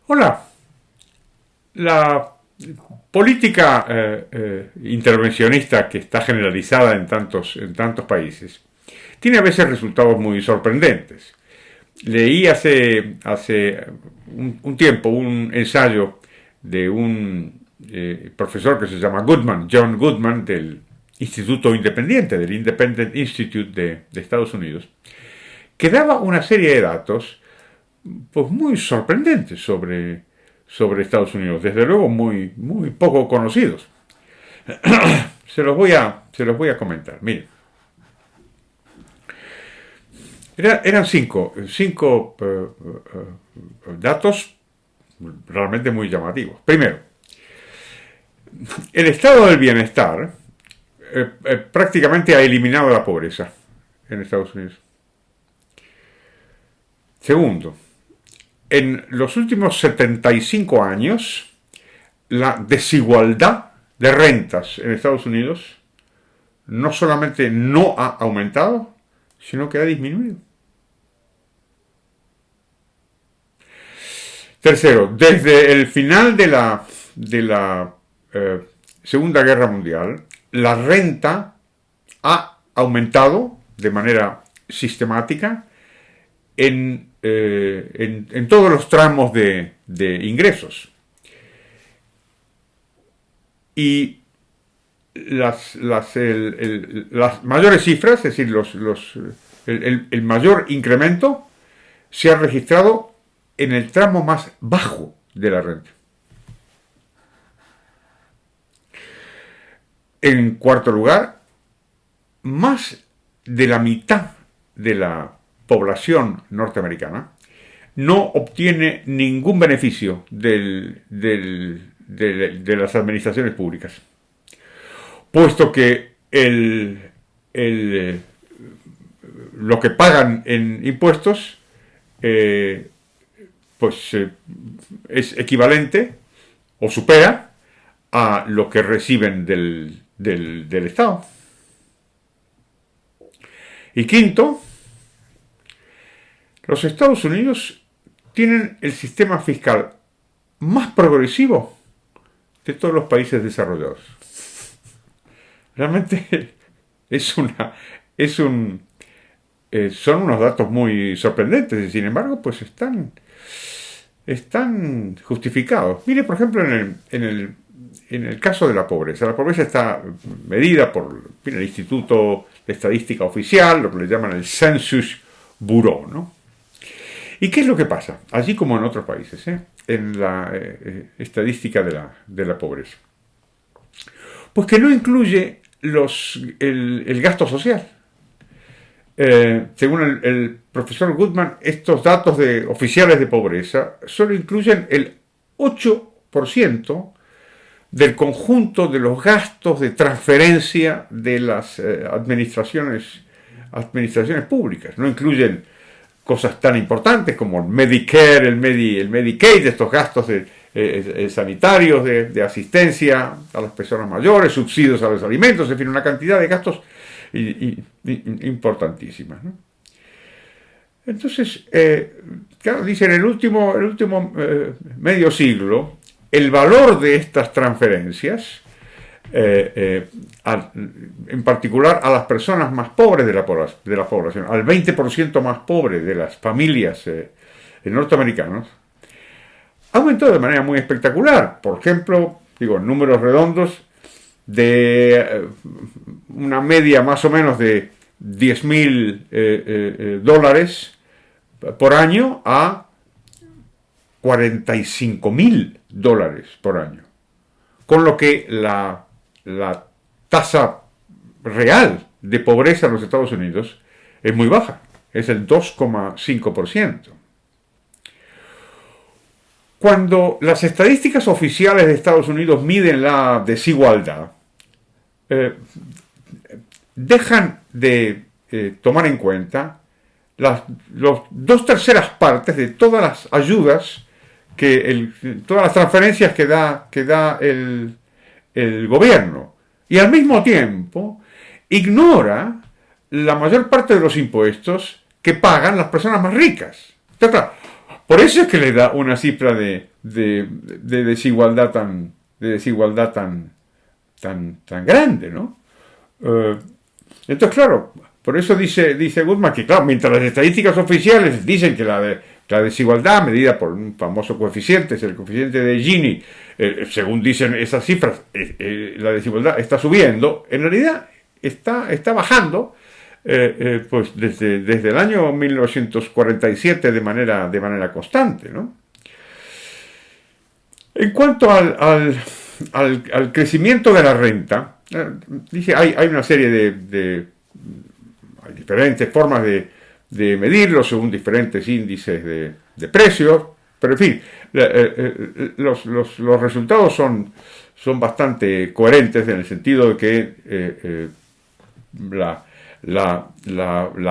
Hola, la política intervencionista que está generalizada en tantos países tiene a veces resultados muy sorprendentes. Leí hace un tiempo un ensayo de un profesor que se llama Goodman, John Goodman, del Instituto Independiente, del Independent Institute de Estados Unidos, que daba una serie de datos pues muy sorprendentes sobre Estados Unidos, desde luego muy poco conocidos. Se los voy a comentar. Miren, eran cinco datos realmente muy llamativos. Primero, el estado del bienestar prácticamente ha eliminado la pobreza en Estados Unidos. Segundo, en los últimos 75 años, la desigualdad de rentas en Estados Unidos no solamente no ha aumentado, sino que ha disminuido. Tercero, desde el final de la Segunda Guerra Mundial, la renta ha aumentado de manera sistemática en todos los tramos de ingresos. Y las mayores cifras, es decir, el mayor incremento se ha registrado en el tramo más bajo de la renta. En cuarto lugar, más de la mitad de la población norteamericana no obtiene ningún beneficio de las administraciones públicas, puesto que lo que pagan en impuestos es equivalente o supera a lo que reciben del Estado. Y quinto, los Estados Unidos tienen el sistema fiscal más progresivo de todos los países desarrollados. Realmente son unos datos muy sorprendentes y sin embargo pues están justificados. Mire, por ejemplo, en el caso de la pobreza. La pobreza está medida por el Instituto de Estadística Oficial, lo que le llaman el Census Bureau, ¿no? ¿Y qué es lo que pasa? Allí como en otros países, en la estadística de la pobreza. Pues que no incluye el gasto social. Según el profesor Goodman, estos datos oficiales de pobreza solo incluyen el 8% del conjunto de los gastos de transferencia de las administraciones públicas. No incluyen cosas tan importantes como el Medicare, el Medicaid, estos gastos sanitarios, de asistencia a las personas mayores, subsidios a los alimentos, en fin, una cantidad de gastos importantísimas, ¿no? Entonces, claro, dicen, en el último medio siglo, el valor de estas transferencias, en particular a las personas más pobres de la población, al 20% más pobre de las familias norteamericanas, ha aumentado de manera muy espectacular. Por ejemplo, en números redondos, de una media más o menos de $10,000 por año a $45,000 por año. Con lo que la tasa real de pobreza en los Estados Unidos es muy baja, es el 2,5%. Cuando las estadísticas oficiales de Estados Unidos miden la desigualdad, dejan de tomar en cuenta las 2/3 partes de todas las ayudas, todas las transferencias que da el gobierno, y al mismo tiempo ignora la mayor parte de los impuestos que pagan las personas más ricas. Entonces, claro, Por eso es que le da una cifra de desigualdad tan grande, ¿no? Entonces, claro, por eso dice Goodman que, claro, mientras las estadísticas oficiales dicen que la desigualdad medida por un famoso coeficiente, es el coeficiente de Gini, según dicen esas cifras, la desigualdad está subiendo, en realidad está bajando, pues desde el año 1947 de manera constante, ¿no? En cuanto al crecimiento de la renta, dije, hay una serie hay diferentes formas de medirlo según diferentes índices de precios, pero en fin, los resultados son bastante coherentes en el sentido de que la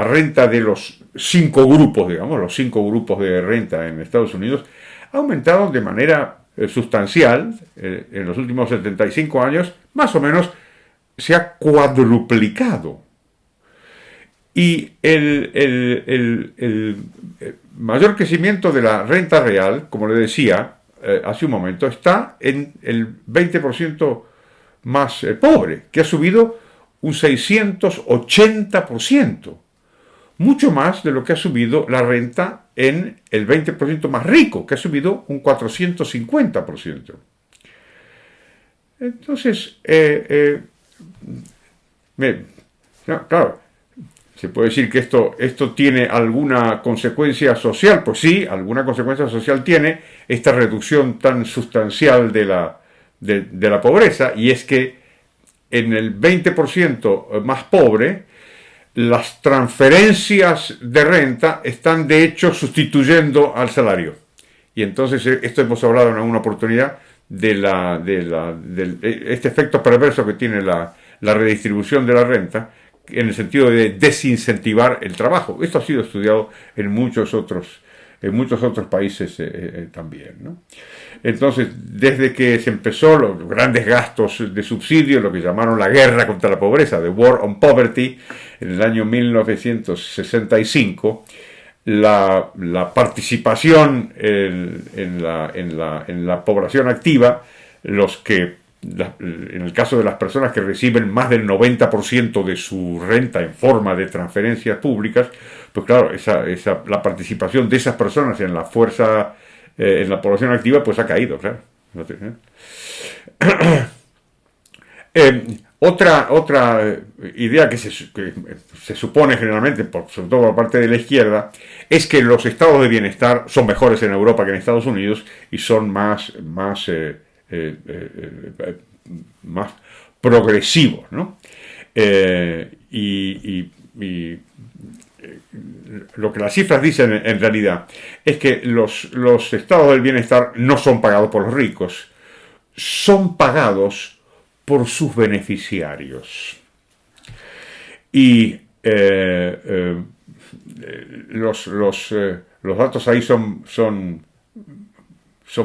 renta de los 5 grupos, digamos, los 5 grupos de renta en Estados Unidos, ha aumentado de manera sustancial en los últimos 75 años, más o menos se ha cuadruplicado. Y el mayor crecimiento de la renta real, como le decía hace un momento, está en el 20% más pobre, que ha subido un 680%, mucho más de lo que ha subido la renta en el 20% más rico, que ha subido un 450%. Entonces, claro, se puede decir que esto tiene alguna consecuencia social. Pues sí, alguna consecuencia social tiene esta reducción tan sustancial de la pobreza, y es que en el 20% más pobre, las transferencias de renta están de hecho sustituyendo al salario. Y entonces esto hemos hablado en alguna oportunidad de este efecto perverso que tiene la redistribución de la renta, en el sentido de desincentivar el trabajo. Esto ha sido estudiado en muchos otros países también, ¿no? Entonces, desde que se empezó los grandes gastos de subsidio, lo que llamaron la guerra contra la pobreza, the War on Poverty, en el año 1965, la participación en la población activa, en el caso de las personas que reciben más del 90% de su renta en forma de transferencias públicas, pues claro, la participación de esas personas en la fuerza, en la población activa, pues ha caído, claro. Otra idea que se supone generalmente, sobre todo por parte de la izquierda, es que los estados de bienestar son mejores en Europa que en Estados Unidos y son más progresivos, ¿no? Lo que las cifras dicen en realidad es que los estados del bienestar no son pagados por los ricos, son pagados por sus beneficiarios. Y los datos ahí son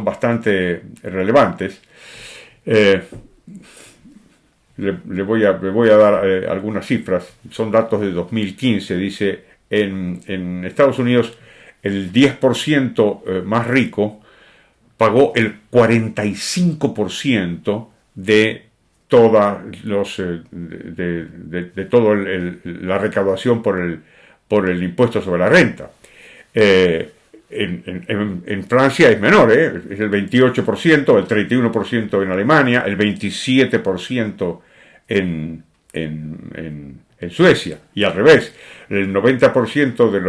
bastante relevantes. Le voy a dar algunas cifras. Son datos de 2015. Dice, en Estados Unidos el 10% más rico pagó el 45% de toda la recaudación por el impuesto sobre la renta. En Francia es menor, es el 28%, el 31% en Alemania, el 27% en Suecia, y al revés, el 90% de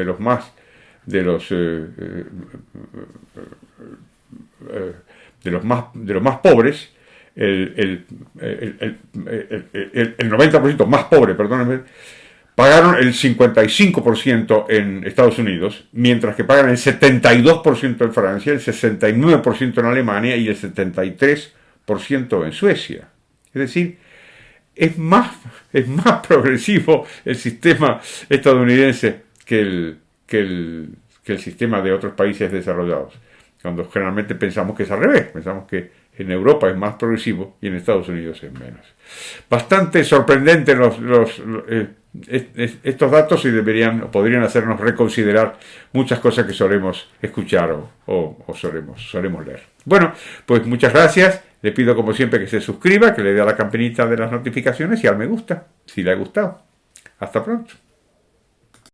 los más pobres, el 90% más pobre, perdónenme, pagaron el 55% en Estados Unidos, mientras que pagan el 72% en Francia, el 69% en Alemania y el 73% en Suecia. Es decir, es más progresivo el sistema estadounidense que el sistema de otros países desarrollados, cuando generalmente pensamos que es al revés, pensamos que en Europa es más progresivo y en Estados Unidos es menos. Bastante sorprendentes estos datos y podrían hacernos reconsiderar muchas cosas que solemos escuchar o solemos leer. Bueno, pues muchas gracias. Le pido como siempre que se suscriba, que le dé a la campanita de las notificaciones y al me gusta, si le ha gustado. Hasta pronto.